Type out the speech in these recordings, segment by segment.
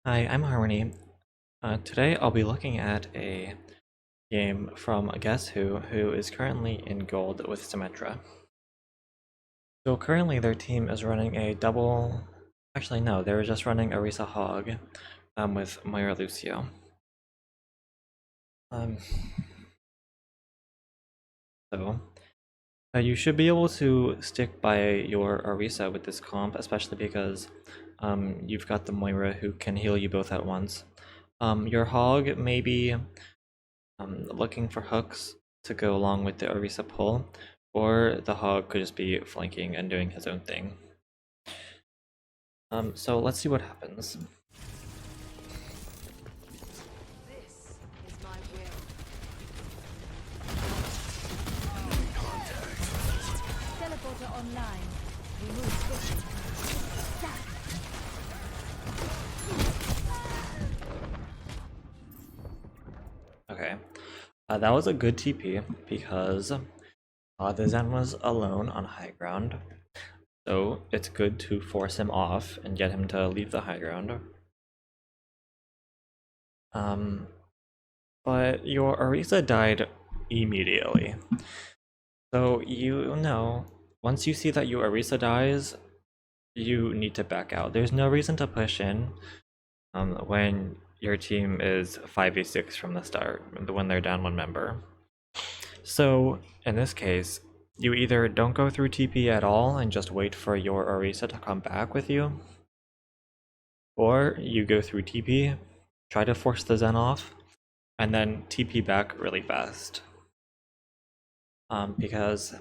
Hi, I'm Harmony. Today I'll be looking at a game from GaussWho, who is currently in gold with Symmetra. So currently their team is running a double... Actually no, they were just running Orisa Hog with Moira Lucio. Um, so you should be able to stick by your Orisa with this comp, especially because you've got the Moira who can heal you both at once. Your Hog may be looking for hooks to go along with the Orisa pull, or the Hog could just be flanking and doing his own thing. So let's see what happens. This is my will. Teleporter online. Remove switch. Okay, that was a good TP because the Zen was alone on high ground, so it's good to force him off and get him to leave the high ground. But your Orisa died immediately. So you know, once you see that your Orisa dies, you need to back out. There's no reason to push in when your team is 5v6 from the start, when they're down one member. So in this case, you either don't go through TP at all and just wait for your Orisa to come back with you, or you go through TP, try to force the Zen off, and then TP back really fast. Because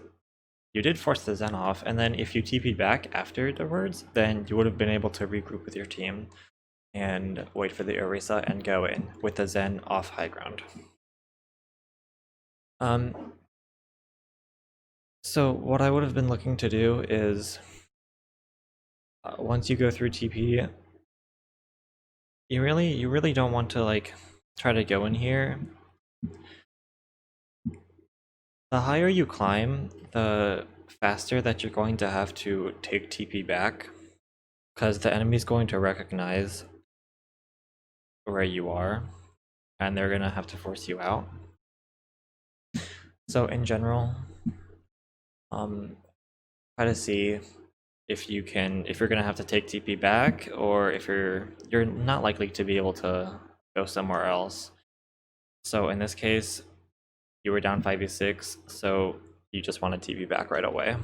you did force the Zen off, and then if you TP'd back afterwards, then you would have been able to regroup with your team and wait for the Orisa and go in with the Zen off high ground. So what I would have been looking to do is, once you go through TP, you really don't want to like try to go in here. The higher you climb, the faster that you're going to have to take TP back, because the enemy's going to recognize where you are, and they're gonna have to force you out. So in general, try to see if you're gonna have to take TP back, or if you're not likely to be able to go somewhere else. So in this case, you were down 5v6, so you just want to TP back right away.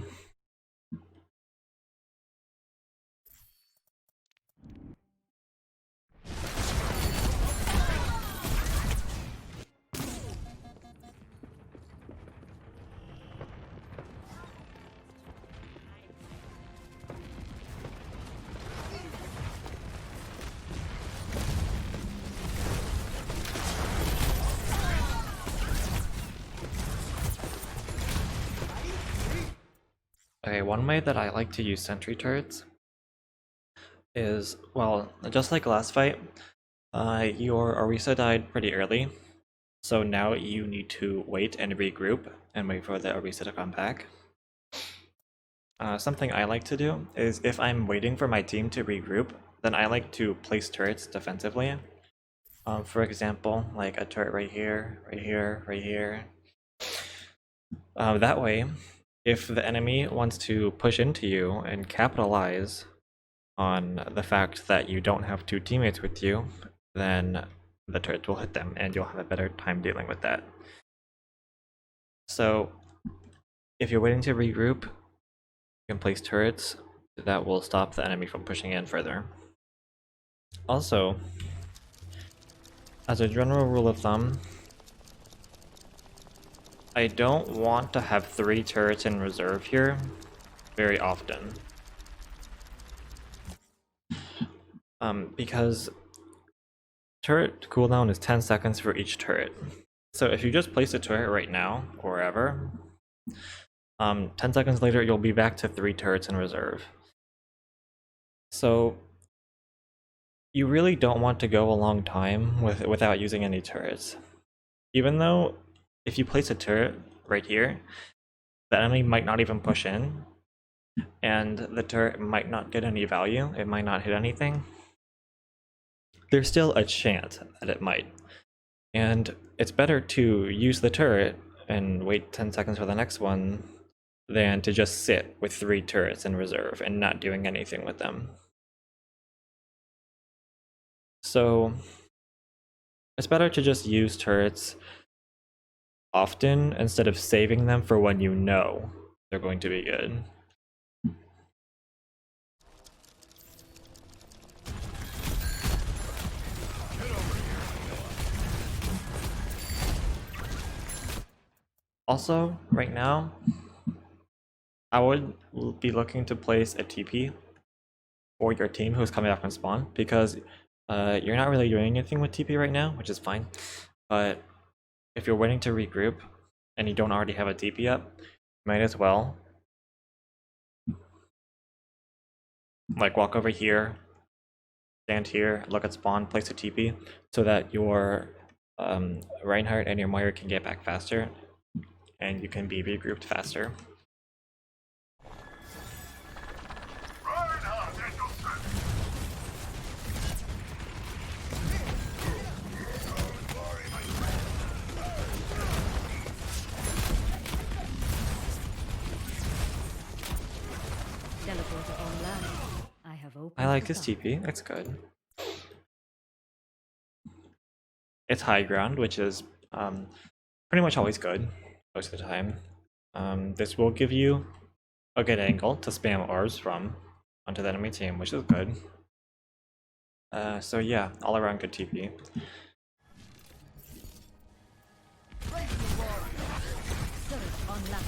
Okay, one way that I like to use sentry turrets is, well, just like last fight, your Orisa died pretty early, so now you need to wait and regroup and wait for the Orisa to come back. Something I like to do is, if I'm waiting for my team to regroup, then I like to place turrets defensively. For example, like a turret right here, right here, right here. That way, if the enemy wants to push into you and capitalize on the fact that you don't have two teammates with you, then the turret will hit them and you'll have a better time dealing with that. So if you're waiting to regroup, you can place turrets that will stop the enemy from pushing in further. Also, as a general rule of thumb, I don't want to have 3 turrets in reserve here very often. Because turret cooldown is 10 seconds for each turret. So if you just place a turret right now, or wherever, 10 seconds later you'll be back to 3 turrets in reserve. So you really don't want to go a long time without using any turrets. Even though if you place a turret right here, the enemy might not even push in, and the turret might not get any value, it might not hit anything. there's still a chance that it might. And it's better to use the turret and wait 10 seconds for the next one than to just sit with 3 turrets in reserve and not doing anything with them. So it's better to just use turrets often instead of saving them for when you know they're going to be good. Also, right now, I would be looking to place a TP for your team who's coming back from spawn, because you're not really doing anything with TP right now, which is fine. But if you're waiting to regroup and you don't already have a TP up, you might as well like walk over here, stand here, look at spawn, place a TP, so that your Reinhardt and your Moira can get back faster, and you can be regrouped faster. Teleporter online. I have opened I like the this door. TP, it's good. It's high ground, which is pretty much always good most of the time. This will give you a good angle to spam orbs from onto the enemy team, which is good. So yeah, all around good TP. Turret online.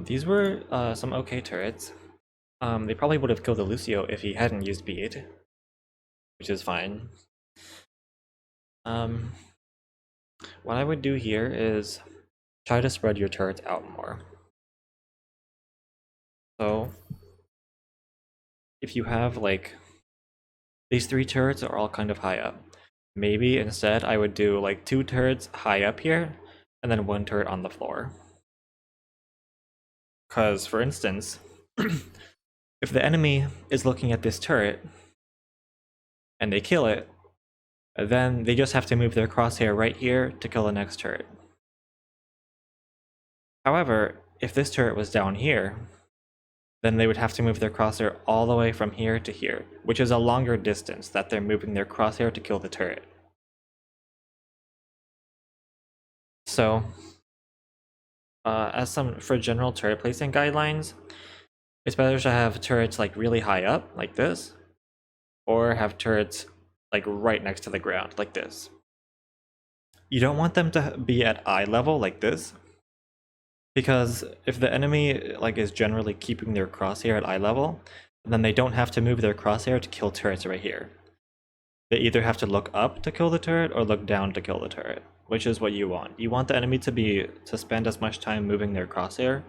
These were some okay turrets. They probably would have killed the Lucio if he hadn't used bead, which is fine. What I would do here is try to spread your turrets out more. So if you have like these 3 turrets are all kind of high up, maybe instead I would do like 2 turrets high up here and then 1 turret on the floor. Because for instance, if the enemy is looking at this turret and they kill it, then they just have to move their crosshair right here to kill the next turret. However, if this turret was down here, then they would have to move their crosshair all the way from here to here, which is a longer distance that they're moving their crosshair to kill the turret. So, for general turret placing guidelines, it's better to have turrets like really high up, like this, or have turrets like right next to the ground, like this. You don't want them to be at eye level like this, because if the enemy like is generally keeping their crosshair at eye level, then they don't have to move their crosshair to kill turrets right here. They either have to look up to kill the turret or look down to kill the turret, which is what you want. You want the enemy to spend as much time moving their crosshair,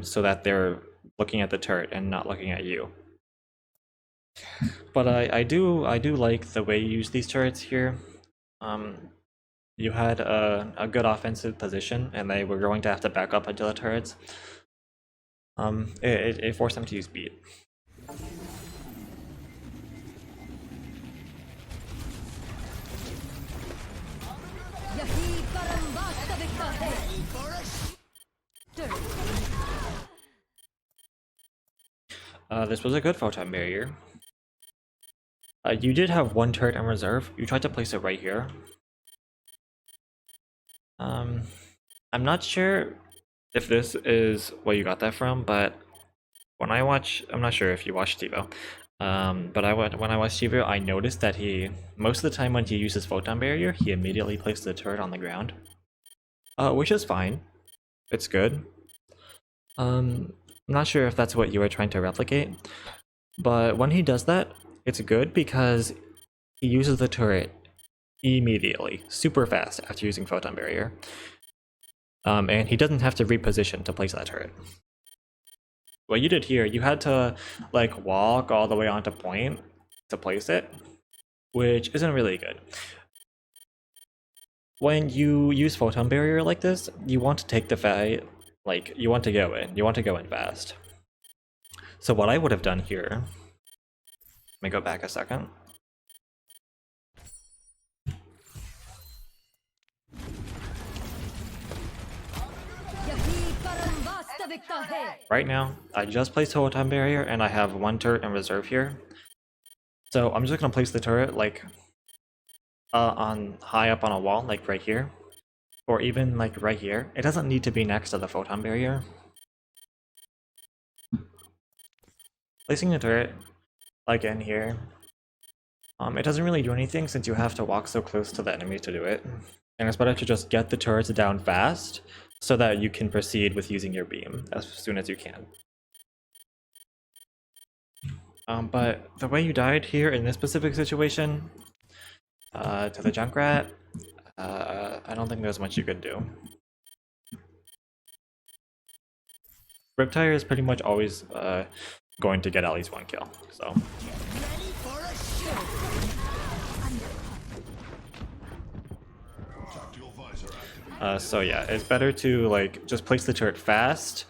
so that they're looking at the turret and not looking at you. But I do like the way you use these turrets here. You had a good offensive position, and they were going to have to back up into the turrets. It forced them to use beat. This was a good photon barrier. You did have 1 turret in reserve. You tried to place it right here. I'm not sure if this is where you got that from, but when I watch, I'm not sure if you watched TiVo, but when I watched TiVo, I noticed that most of the time when he uses photon barrier, he immediately places the turret on the ground, which is fine. It's good. I'm not sure if that's what you were trying to replicate, but when he does that, it's good because he uses the turret immediately, super fast after using photon barrier. And he doesn't have to reposition to place that turret. What you did here, you had to like walk all the way onto point to place it, which isn't really good. when you use photon barrier like this, you want to take the fight, like you want to go in. You want to go in fast. So what I would have done here, let me go back a second. Right now, I just placed photon barrier and I have one turret in reserve here. So I'm just gonna place the turret like on high up on a wall, like right here, or even like right here. It doesn't need to be next to the photon barrier. Placing the turret like in here, it doesn't really do anything since you have to walk so close to the enemy to do it. And it's better to just get the turrets down fast so that you can proceed with using your beam as soon as you can. But the way you died here in this specific situation, to the Junkrat, I don't think there's much you can do. Riptire is pretty much always going to get at least one kill, so. So yeah, it's better to like just place the turret fast,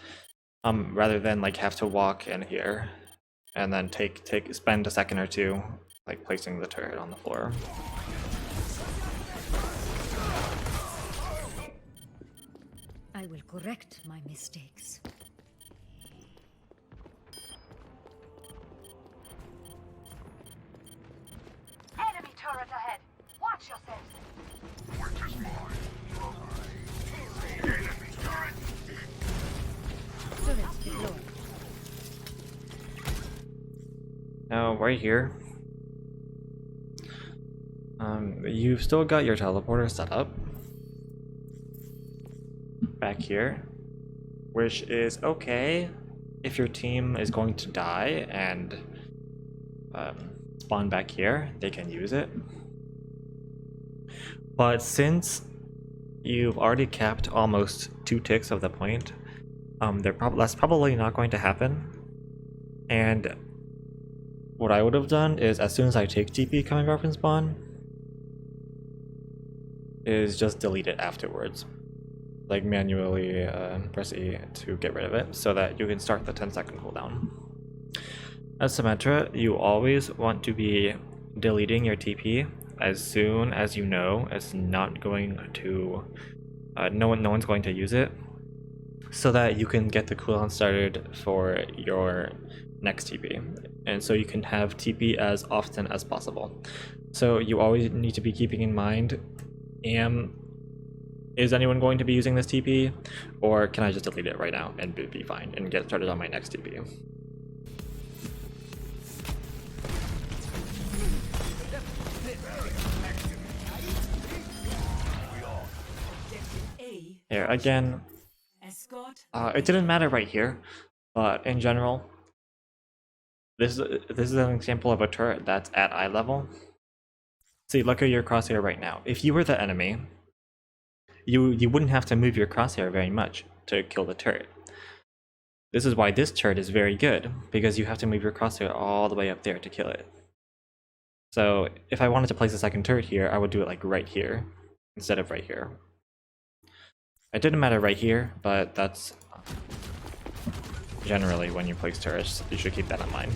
rather than like have to walk in here, and then spend a second or two like placing the turret on the floor. I will correct my mistakes. Enemy turret ahead. Watch yourself. Turret deployed. Now right here, you've still got your teleporter set up back here, which is okay if your team is going to die and spawn back here, they can use it. But since you've already capped almost 2 ticks of the point, that's probably not going to happen. And what I would have done is, as soon as I take TP coming back from spawn, is just delete it afterwards. Like manually press E to get rid of it so that you can start the 10-second cooldown. As Symmetra, you always want to be deleting your TP as soon as you know it's not going to, no one's going to use it, so that you can get the cooldown started for your next TP, and so you can have TP as often as possible. So you always need to be keeping in mind, is anyone going to be using this TP, or can I just delete it right now and be fine and get started on my next TP? Here again, it didn't matter right here, but in general, this is an example of a turret that's at eye level. See, look at your crosshair right now. If you were the enemy, you wouldn't have to move your crosshair very much to kill the turret. This is why this turret is very good, because you have to move your crosshair all the way up there to kill it. So if I wanted to place a second turret here, I would do it like right here instead of right here. It didn't matter right here, but that's generally when you place turrets, you should keep that in mind.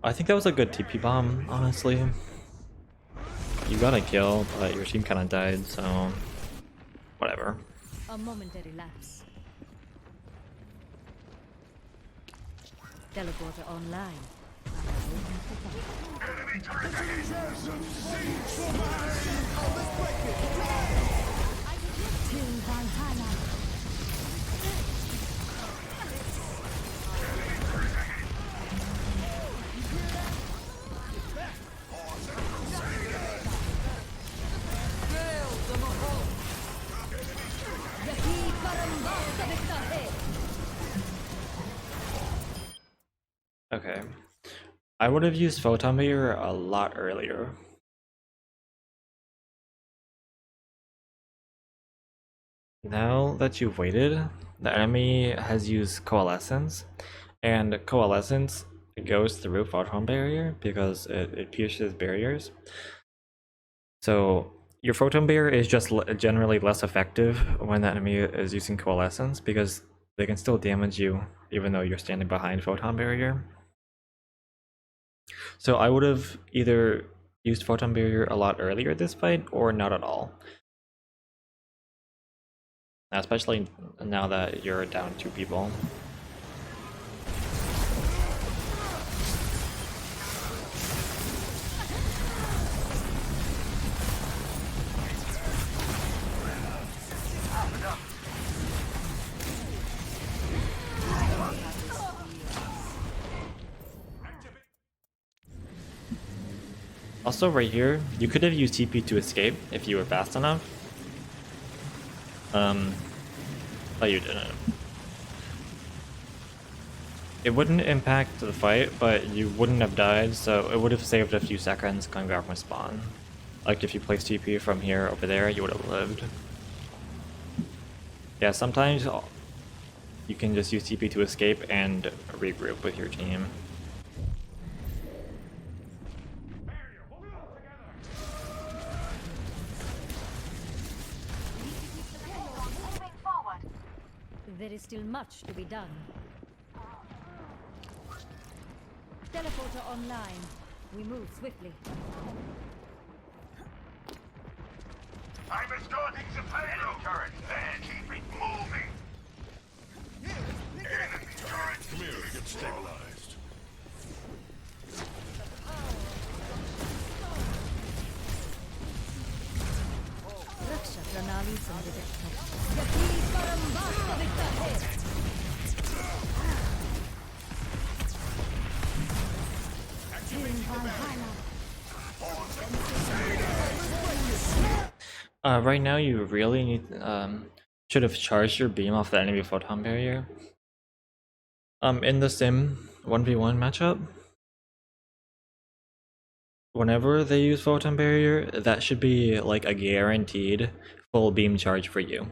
I think that was a good TP bomb, honestly. You got a kill, but your team kind of died, so whatever. A momentary lapse. Teleporter online. Okay. I would have used Photon Barrier a lot earlier. Now that you've waited, the enemy has used Coalescence, and Coalescence goes through Photon Barrier because it pierces barriers. So your Photon Barrier is just generally less effective when the enemy is using Coalescence because they can still damage you even though you're standing behind Photon Barrier. So I would have either used Photon Barrier a lot earlier this fight or not at all. Especially now that you're down 2 people. Also right here, you could have used TP to escape if you were fast enough. But you didn't. It wouldn't impact the fight, but you wouldn't have died, so it would have saved a few seconds coming back from spawn. Like if you placed TP from here over there, you would have lived. Yeah, sometimes you can just use TP to escape and regroup with your team. There is still much to be done. Teleporter online. We move swiftly. I'm escorting the payload turret. Then keep it moving. Enemy turret. Come here to get stabilized. Raksha Pranali Samvidetta. Yati Param Vastavita. Right now you really need should have charged your beam off the enemy Photon Barrier. In the Sim 1v1 matchup, whenever they use Photon Barrier, that should be like a guaranteed full beam charge for you.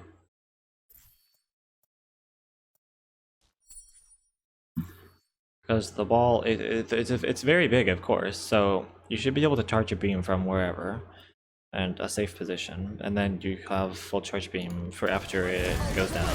Because the ball, it's very big, of course, so you should be able to charge your beam from wherever, and a safe position, and then you have full charge beam for after it goes down.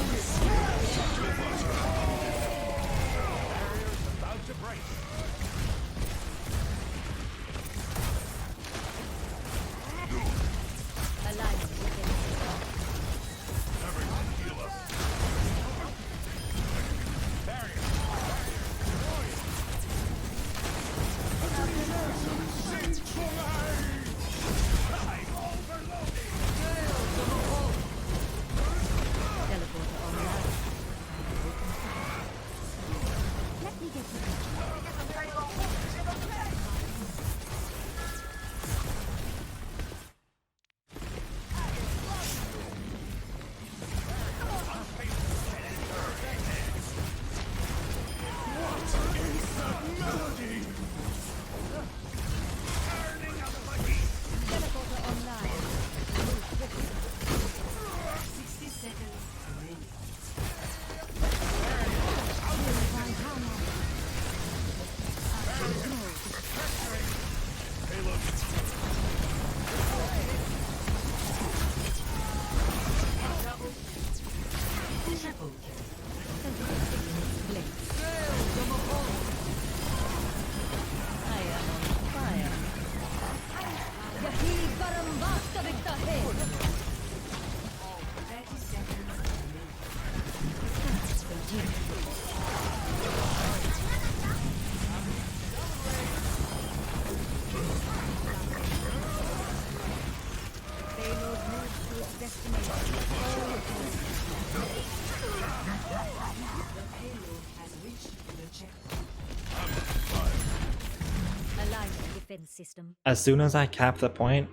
System. As soon as I cap the point,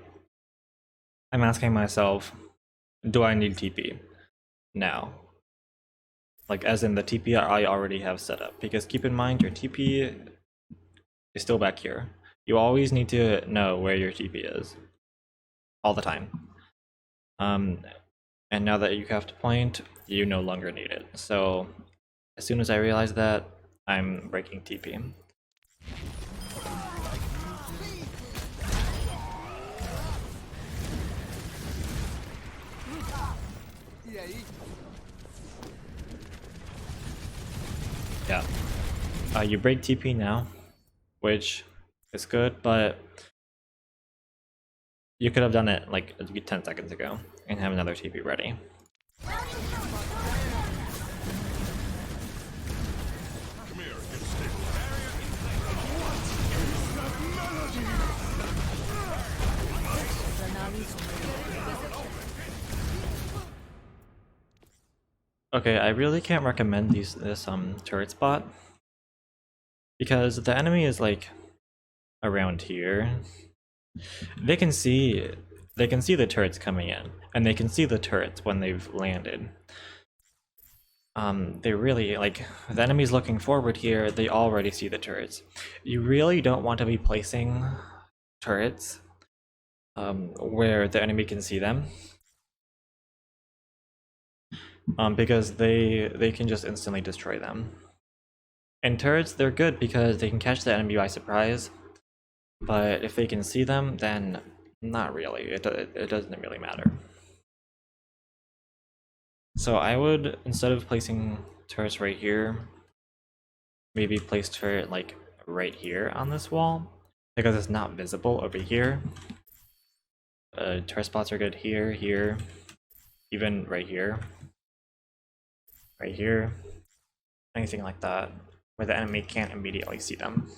I'm asking myself, do I need TP now? Like as in the TP I already have set up, because keep in mind your TP is still back here. You always need to know where your TP is. All the time. And now that you have to point, you no longer need it. So as soon as I realize that, I'm breaking TP. Yeah. You break TP now, which is good, but you could have done it like 10 seconds ago and have another TP ready. Okay, I really can't recommend this turret spot because the enemy is like around here. They can see the turrets coming in, and they can see the turrets when they've landed. They really, like, the enemy's looking forward here, they already see the turrets. You really don't want to be placing turrets where the enemy can see them. Because they can just instantly destroy them. And turrets, they're good because they can catch the enemy by surprise. But if they can see them, then not really. It doesn't really matter. So I would, instead of placing turrets right here, maybe place turret like right here on this wall, because it's not visible over here. Turret spots are good here, here, even right here, anything like that, where the enemy can't immediately see them.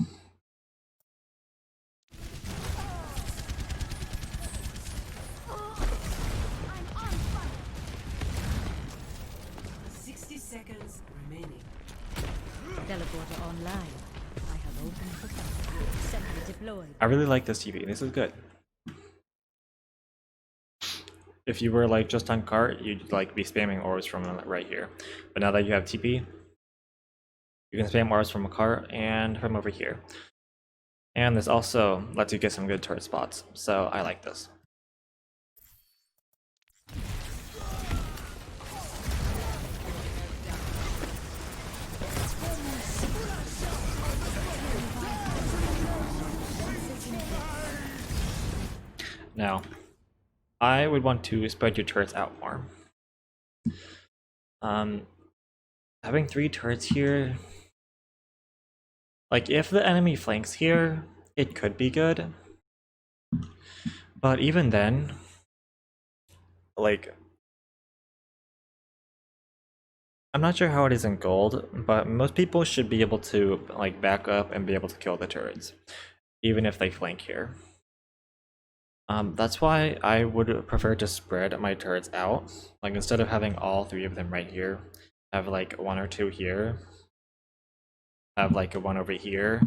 Teleporter online. I have opened the factory. Sentry deployed. I really like this TP. This is good. If you were like just on cart, you'd like be spamming orbs from right here. But now that you have TP, you can spam orbs from a cart and from over here. And this also lets you get some good turret spots. So I like this. Now, I would want to spread your turrets out more. Having 3 turrets here, like if the enemy flanks here, it could be good. But even then, like, I'm not sure how it is in gold, but most people should be able to like back up and be able to kill the turrets, even if they flank here. That's why I would prefer to spread my turrets out. Like instead of having all 3 of them right here, have like 1 or 2 here, have like a 1 over here,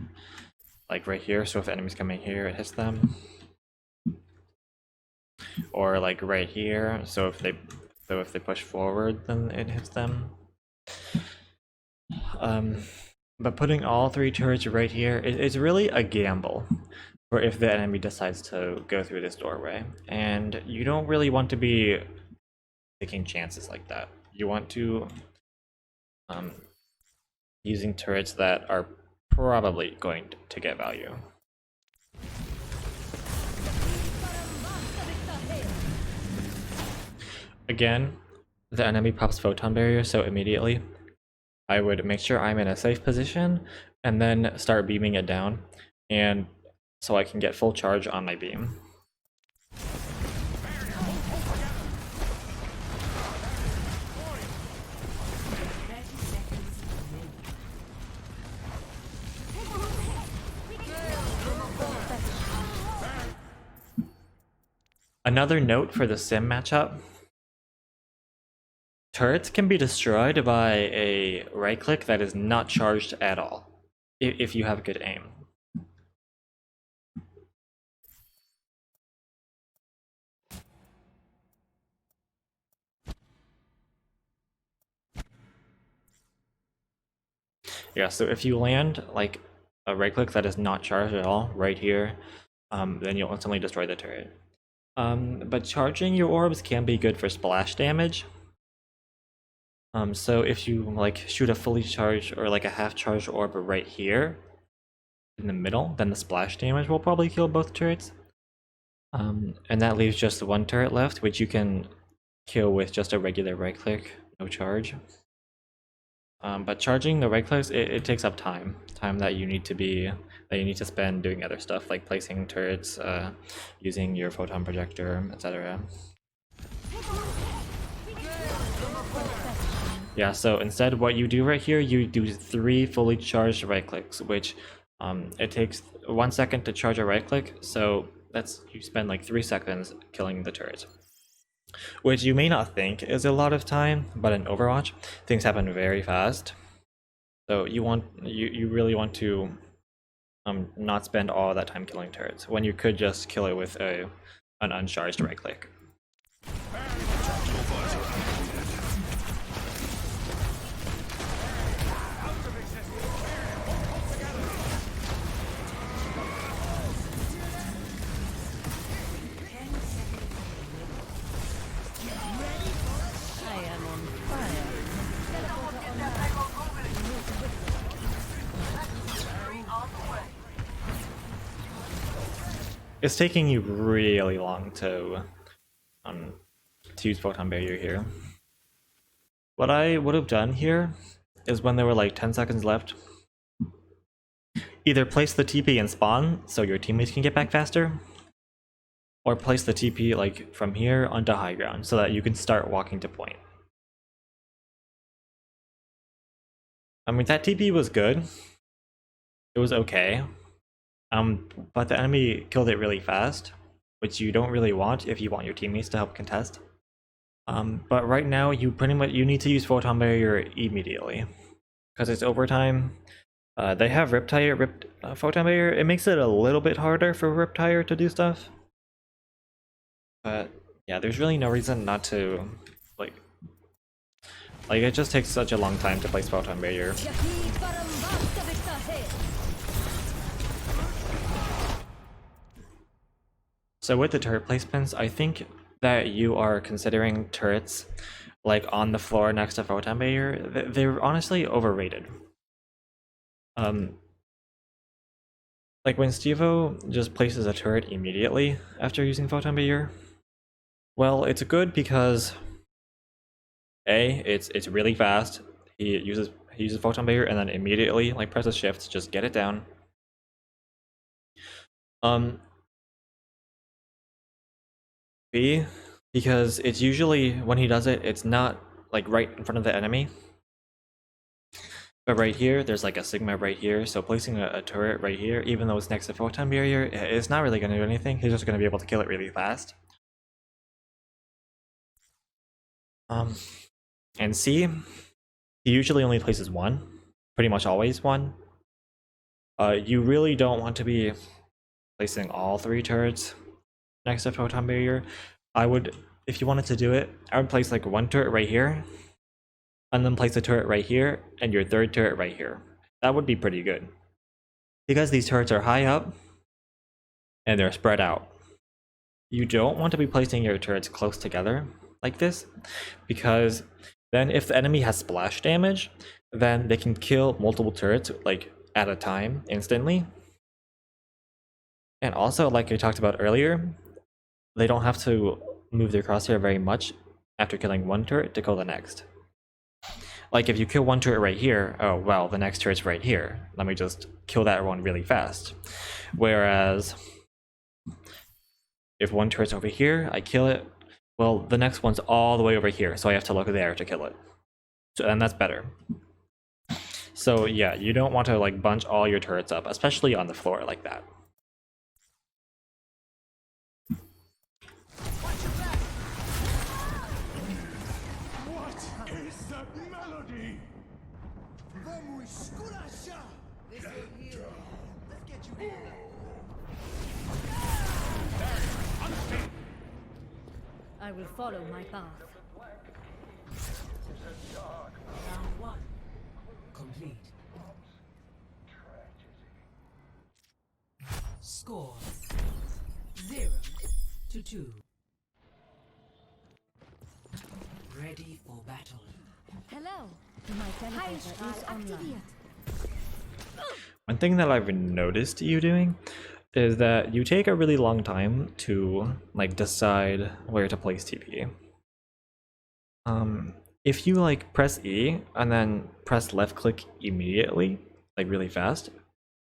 like right here, so if the enemy's coming here, it hits them. Or like right here, so if they push forward, then it hits them. But putting all 3 turrets right here is really a gamble for if the enemy decides to go through this doorway. And you don't really want to be taking chances like that. You want to using turrets that are probably going to get value. Again, the enemy pops photon barrier so immediately. I would make sure I'm in a safe position and then start beaming it down, and so I can get full charge on my beam. Another note for the Sim matchup. Turrets can be destroyed by a right click that is not charged at all, if you have good aim. Yeah, so if you land like a right click that is not charged at all right here, then you'll instantly destroy the turret. But charging your orbs can be good for splash damage. So if you like shoot a fully charged or like a half charged orb right here in the middle, then the splash damage will probably kill both turrets. And that leaves just one turret left, which you can kill with just a regular right click, no charge. But charging the right clicks, it takes up time that you need to spend doing other stuff like placing turrets, using your photon projector, etc. Yeah, so instead what you do right here, you do 3 fully charged right clicks, which it takes 1 second to charge a right click, so you spend like 3 seconds killing the turret. Which you may not think is a lot of time, but in Overwatch, things happen very fast. So you really want to not spend all that time killing turrets, when you could just kill it with an uncharged right click. It's taking you really long to use photon barrier here. What I would have done here is when there were like 10 seconds left, either place the TP and spawn so your teammates can get back faster, or place the TP like from here onto high ground so that you can start walking to point. I mean, that TP was good. It was okay. But the enemy killed it really fast, which you don't really want if you want your teammates to help contest. But right now, you need to use photon barrier immediately, because it's overtime. They have photon barrier. It makes it a little bit harder for Riptire to do stuff. But yeah, there's really no reason not to like it just takes such a long time to place photon barrier. So with the turret placements, I think that you are considering turrets like on the floor next to photon barrier. They're honestly overrated. Like when Stevo just places a turret immediately after using photon barrier, well, it's good because it's really fast. He uses photon barrier and then immediately like presses shift, just get it down. B, because it's usually when he does it, it's not like right in front of the enemy, but right here there's like a Sigma right here, so placing a turret right here, even though it's next to photon barrier, it's not really going to do anything. He's just going to be able to kill it really fast. And C, he usually only places 1, pretty much always 1. You really don't want to be placing all 3 turrets next to photon barrier. I would, if you wanted to do it, I would place like 1 turret right here, and then place a turret right here, and your 3rd turret right here. That would be pretty good, because these turrets are high up and they're spread out. You don't want to be placing your turrets close together like this, because then if the enemy has splash damage, then they can kill multiple turrets like at a time instantly. And also, like I talked about earlier, they don't have to move their crosshair very much after killing 1 turret to kill the next. Like if you kill 1 turret right here, oh well, the next turret's right here. Let me just kill that one really fast. Whereas if 1 turret's over here, I kill it, well, the next one's all the way over here, so I have to look there to kill it. So, and that's better. So yeah, you don't want to like bunch all your turrets up, especially on the floor like that. I will follow my path. Round 1 complete. Score 0-2. Ready for battle. Hello. My teleporter is online. One thing that I've noticed you doing is that you take a really long time to like decide where to place TP. If you like press E and then press left click immediately, like really fast,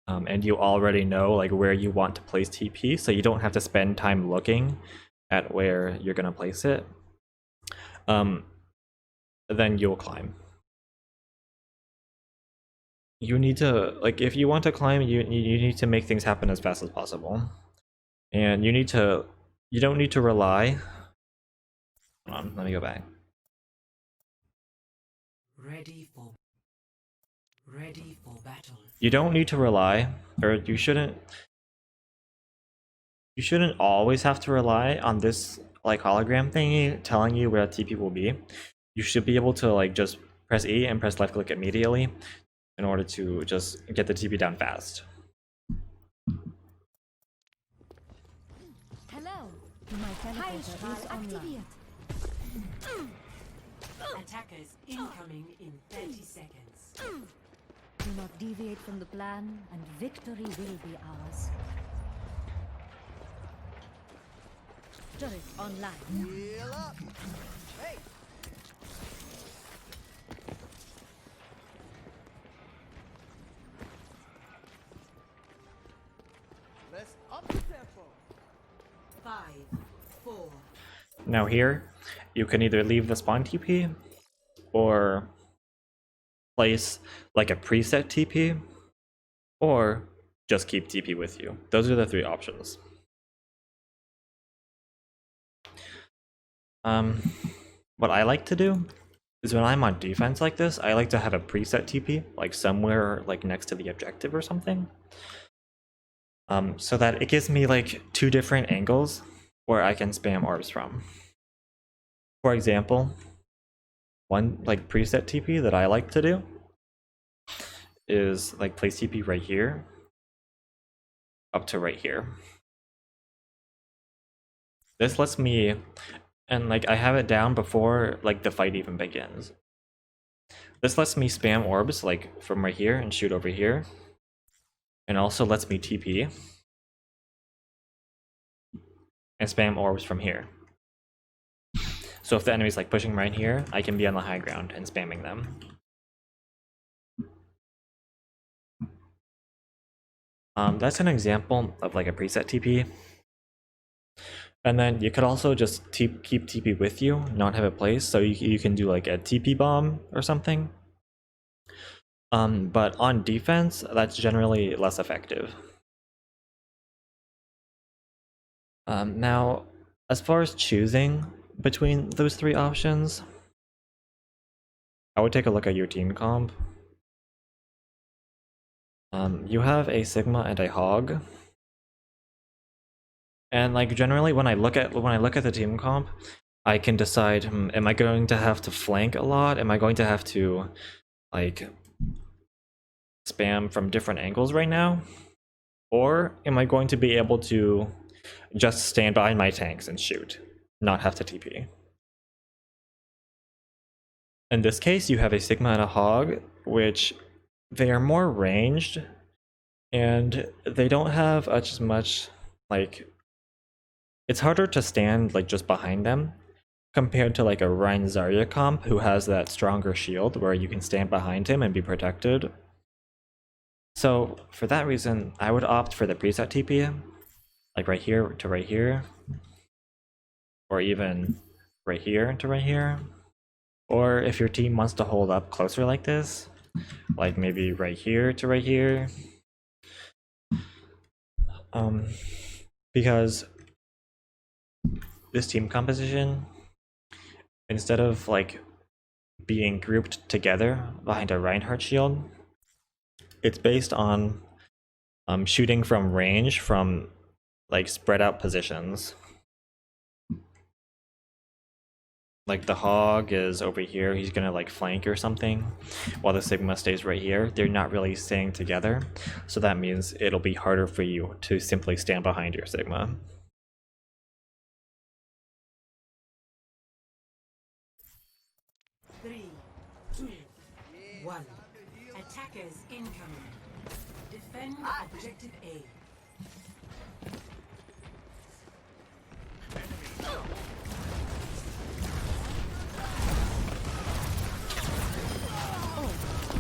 and you already know like where you want to place TP, so you don't have to spend time looking at where you're gonna place it, then you'll climb. You need to, like, if you want to climb, you need to make things happen as fast as possible, and you don't need to rely. Hold on, let me go back. Ready for battle. You don't need to rely, or you shouldn't always have to rely on this like hologram thingy telling you where TP will be. You should be able to like just press E and press left click immediately in order to just get the TP down fast. Hello. My teleporter is online. Attackers incoming in 30 seconds. Do not deviate from the plan, and victory will be ours. Turret online. Heal up. Hey. Let's up the tempo. 5, 4. Now here, you can either leave the spawn TP or place like a preset TP, or just keep TP with you. Those are the three options. What I like to do is when I'm on defense like this, I like to have a preset TP like somewhere like next to the objective or something, so that it gives me like two different angles where I can spam orbs from. For example, one like preset TP that I like to do is like place TP right here up to right here. This lets me, and like I have it down before like the fight even begins. This lets me spam orbs like from right here and shoot over here, and also lets me TP and spam orbs from here. So if the enemy's like pushing right here, I can be on the high ground and spamming them. That's an example of like a preset TP. And then you could also just keep TP with you, not have it placed, so you can do like a TP bomb or something. But on defense, that's generally less effective. Now, as far as choosing between those three options, I would take a look at your team comp. You have a Sigma and a Hog. And like generally when I look at the team comp, I can decide, am I going to have to flank a lot? Am I going to have to like spam from different angles right now? Or am I going to be able to just stand behind my tanks and shoot, not have to TP? In this case, you have a Sigma and a Hog, which they are more ranged, and they don't have as much like, it's harder to stand like just behind them compared to like a Rein Zarya comp who has that stronger shield where you can stand behind him and be protected. So for that reason, I would opt for the preset TP, like right here to right here, or even right here to right here. Or if your team wants to hold up closer like this, like maybe right here to right here. Because this team composition, instead of like being grouped together behind a Reinhardt shield, it's based on shooting from range from like spread out positions. like the hog is over here, he's gonna like flank or something, while the Sigma stays right here. They're not really staying together, so that means it'll be harder for you to simply stand behind your Sigma. Three, two, one. Attackers incoming. Defend objective A.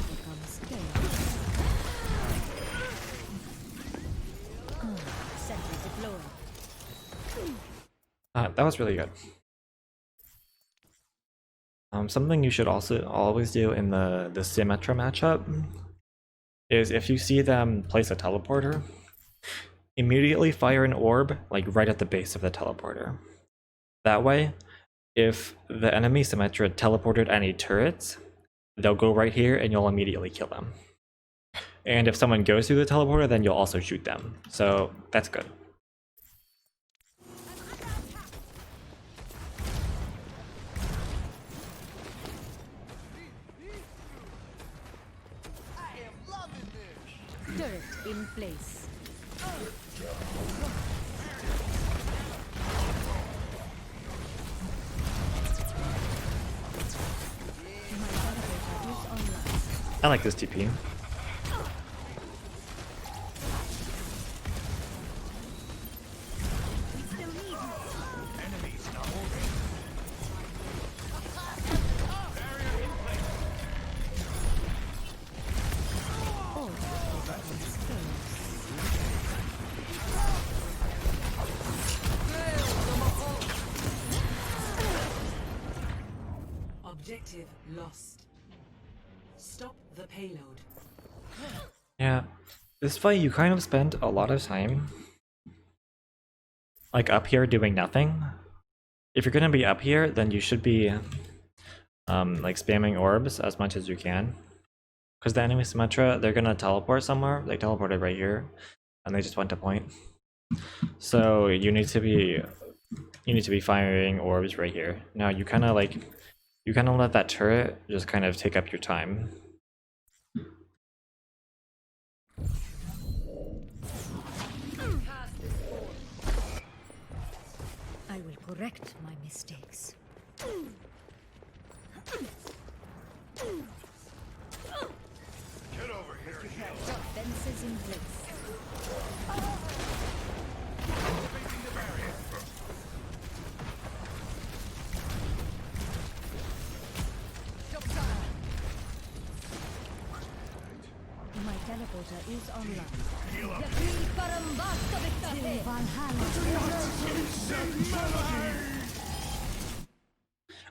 Becomes chaos. Sentry deployed. That was really good. Something you should also always do in the Symmetra matchup is if you see them place a teleporter, immediately fire an orb like right at the base of the teleporter. That way, if the enemy Symmetra teleported any turrets, they'll go right here and you'll immediately kill them. And if someone goes through the teleporter, then you'll also shoot them. So that's good. I am loving this. Turret in place. My elevator is online. I like this TP. All becomes chaos. Objective lost. Stop the payload. Yeah, this fight you kind of spent a lot of time like up here doing nothing. If you're gonna be up here, then you should be like spamming orbs as much as you can. Because the enemy Symmetra, they're gonna teleport somewhere. They teleported right here, and they just went to point. So you need to be firing orbs right here. Now you kind of let that turret just kind of take up your time. I will correct my mistakes. Get over here. Fences in place. Activating the barrier. My teleporter is online. Heal up.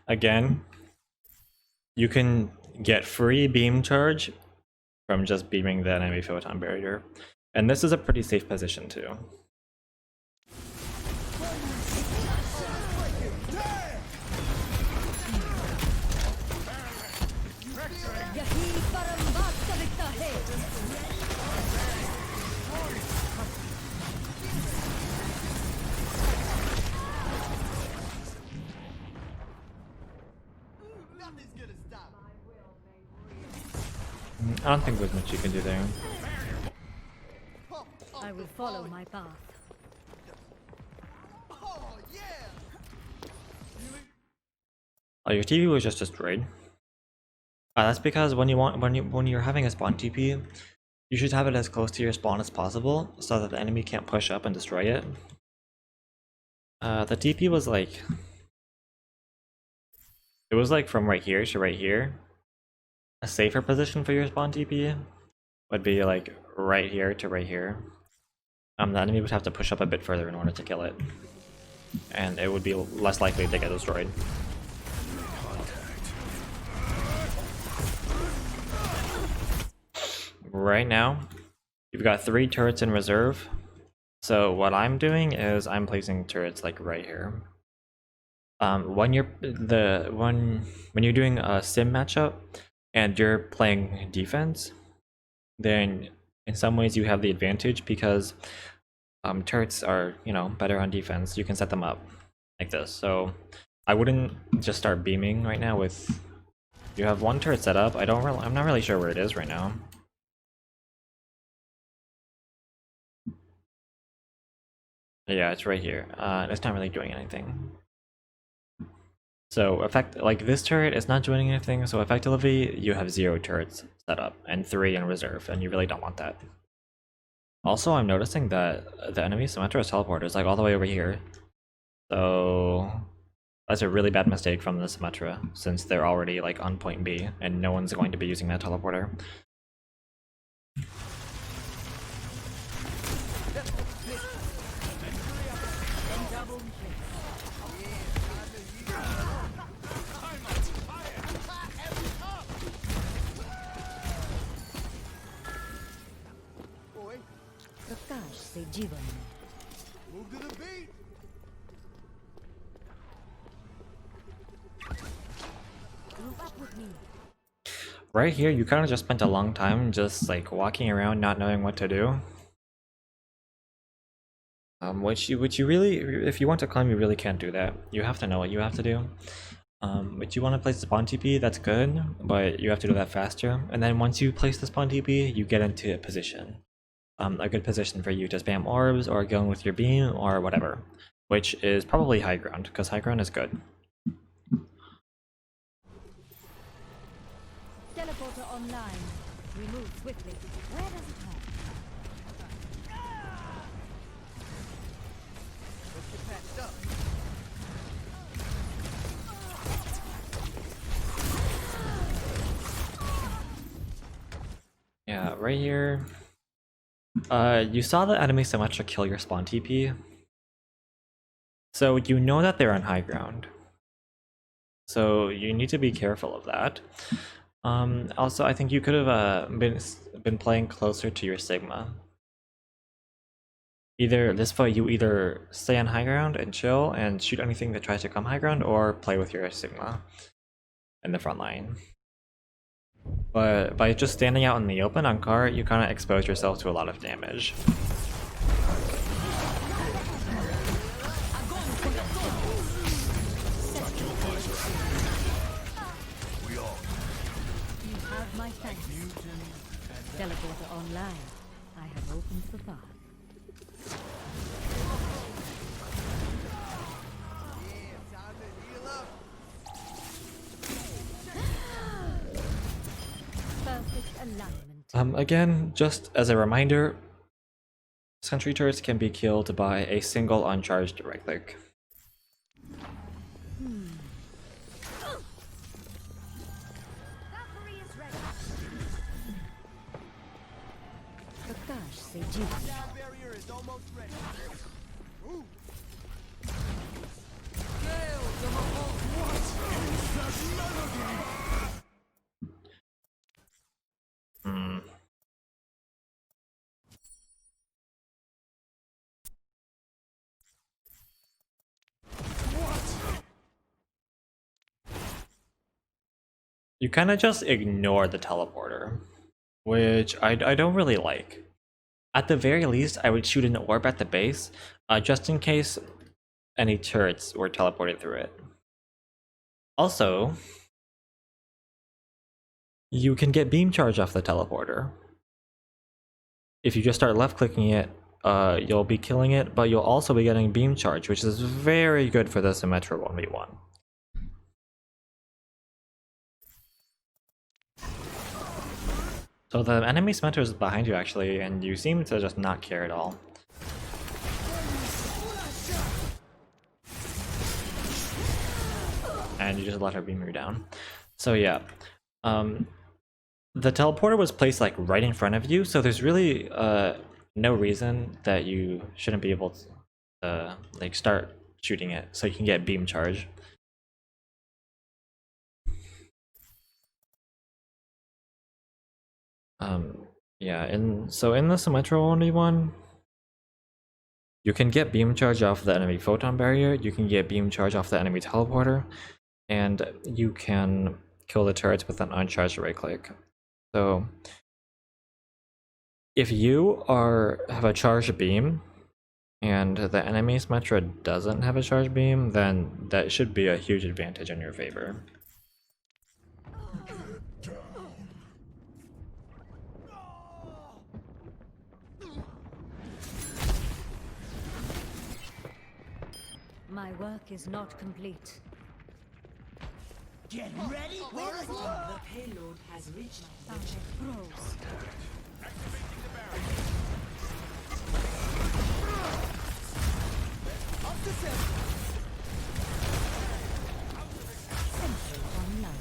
Again, you can get free beam charge from just beaming the enemy photon barrier. And this is a pretty safe position too. Nothing's gonna stop. I don't think there's much you can do there. Pump up I will the follow volume. my path. Oh yeah. Oh, your TV was just destroyed. That's because when you're having a spawn TP, you should have it as close to your spawn as possible so that the enemy can't push up and destroy it. The TP was like, it was like from right here to right here. A safer position for your spawn TP would be like right here to right here. The enemy would have to push up a bit further in order to kill it, and it would be less likely to get destroyed. Right now, you've got 3 turrets in reserve. So what I'm doing is I'm placing turrets like right here. When you're doing a sim matchup and you're playing defense, then in some ways you have the advantage because turrets are, you know, better on defense. You can set them up like this. So I wouldn't just start beaming right now with... You have one turret set up. I'm not really sure where it is right now. Yeah, it's right here. It's not really doing anything. So like this turret is not doing anything, so effectively you have 0 turrets set up and 3 in reserve, and you really don't want that. Also, I'm noticing that the enemy Symmetra's teleporter is like all the way over here. So that's a really bad mistake from the Symmetra, since they're already like on point B, and no one's going to be using that teleporter. Boy, प्रकाश से जीवन में move to the beat. Move up with me. Right here, you kind of just spent a long time just like walking around not knowing what to do. Which you really, if you want to climb, you really can't do that. You have to know what you have to do. But you want to place the spawn TP, that's good, but you have to do that faster. And then once you place the spawn TP, you get into a position. A good position for you to spam orbs or go in with your beam or whatever. Which is probably high ground, because high ground is good. Teleporter online. We move swiftly. Where does it hurt? Let's get patched up. Yeah, right here. You saw the enemy Symmetra kill your spawn TP. So you know that they're on high ground. So you need to be careful of that. Also, I think you could have been playing closer to your Sigma. Either this fight, you either stay on high ground and chill and shoot anything that tries to come high ground, or play with your Sigma in the front line. But by just standing out in the open on cart, you kind of expose yourself to a lot of damage. You have my thanks. Teleporter online. I have opened the path. Yeah, time to heal up. Perfect alignment. Again, just as a reminder, sentry turrets can be killed by a single uncharged right click. Valkyrie is ready. प्रकाश से जीवन में Sound barrier is almost ready. Ooh. Hmm. You kind of just ignore the teleporter, which I don't really like. At the very least, I would shoot an orb at the base, just in case any turrets were teleported through it. Also, you can get beam charge off the teleporter. If you just start left clicking it, you'll be killing it, but you'll also be getting beam charge, which is very good for the Symmetra 1v1. So the enemy Symmetra is behind you actually, and you seem to just not care at all. And you just let her beam you down. So yeah, the teleporter was placed like right in front of you, so there's really no reason that you shouldn't be able to like start shooting it so you can get beam charge. Yeah, and so in the Symmetra 1v1, you can get beam charge off the enemy photon barrier, you can get beam charge off the enemy teleporter, and you can kill the turrets with an uncharged right click. So if you have a charged beam and the enemy Symmetra doesn't have a charge beam, then that should be a huge advantage in your favor. My work is not complete. Get ready for the payload has reached the checkpoint. Grows. Up to 7. Central online.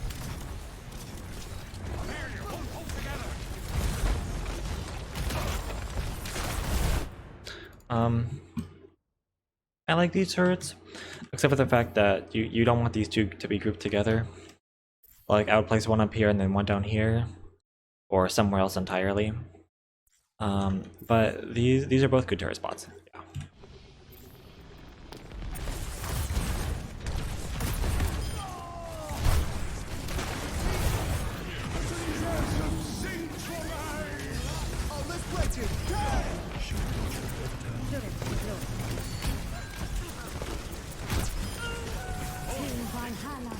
I like these turrets, except for the fact that you don't want these two to be grouped together. Like, I would place one up here and then one down here, or somewhere else entirely. But these are both good turret spots. Yeah. Oh, let's break it. Turret below. Hail Valhalla.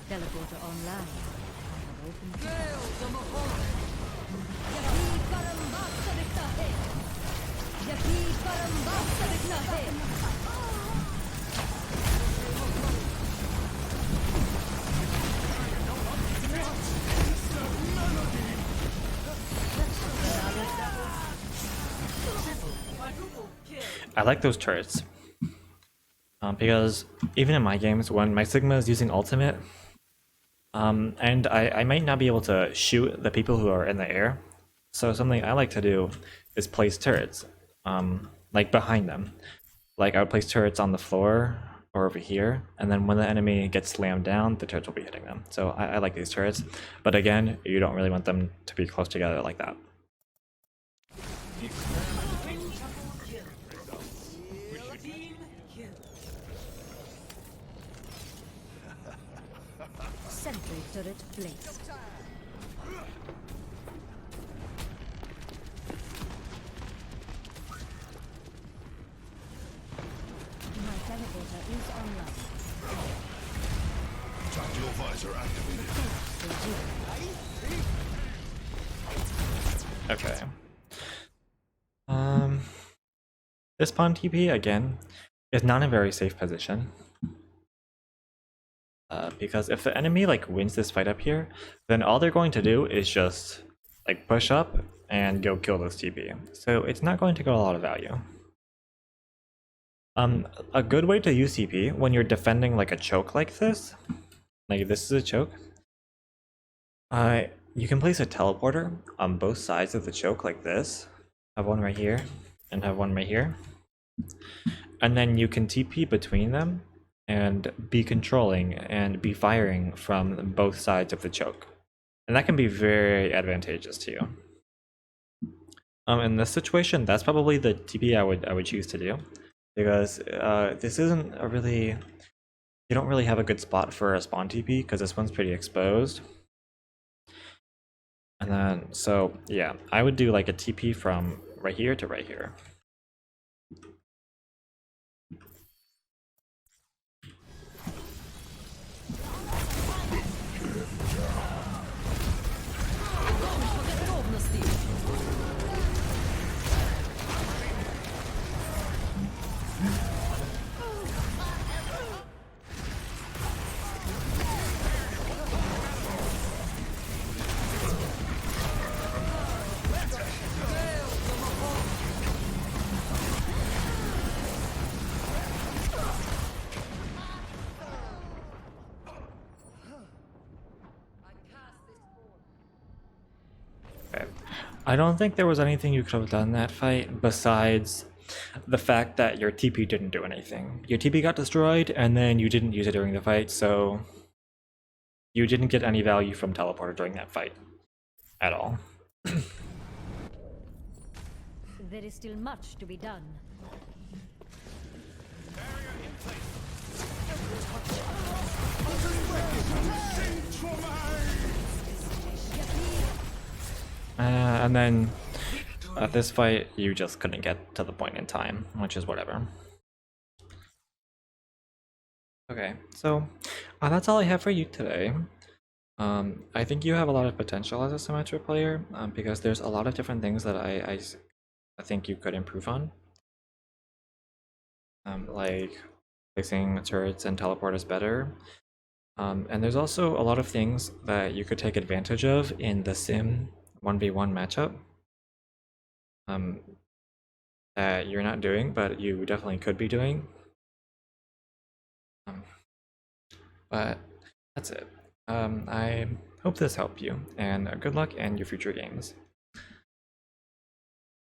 Teleporter online. I have opened. I like those turrets. Because even in my games, when my Sigma is using ultimate, and I might not be able to shoot the people who are in the air, so something I like to do is place turrets, like behind them. Like I would place turrets on the floor or over here, and then when the enemy gets slammed down, the turrets will be hitting them. So I like these turrets, but again, you don't really want them to be close together like that. Team kill. Sentry turret placed. My teleporter is online. Tactical visor activated. Okay. This pawn TP again is not in a very safe position. Because if the enemy like wins this fight up here, then all they're going to do is just like push up and go kill this TP. So it's not going to get a lot of value. A good way to use TP when you're defending like a choke like this is a choke. You can place a teleporter on both sides of the choke like this. Have one right here and have one right here. And then you can TP between them and be controlling and be firing from both sides of the choke. And that can be very advantageous to you. In this situation, that's probably the TP I would choose to do, because this isn't a really, you don't really have a good spot for a spawn TP because this one's pretty exposed. And then, so yeah, I would do like a TP from right here to right here. I don't think there was anything you could have done that fight besides the fact that your TP didn't do anything. Your TP got destroyed and then you didn't use it during the fight, so you didn't get any value from teleporter during that fight at all. There is still much to be done. Barrier in place. And then at this fight, you just couldn't get to the point in time, which is whatever. Okay, so that's all I have for you today. I think you have a lot of potential as a Symmetra player, because there's a lot of different things that I think you could improve on. Like placing turrets and teleporters better. And there's also a lot of things that you could take advantage of in the Sim 1v1 matchup. That you're not doing, but you definitely could be doing. But that's it. I hope this helped you, and good luck in your future games.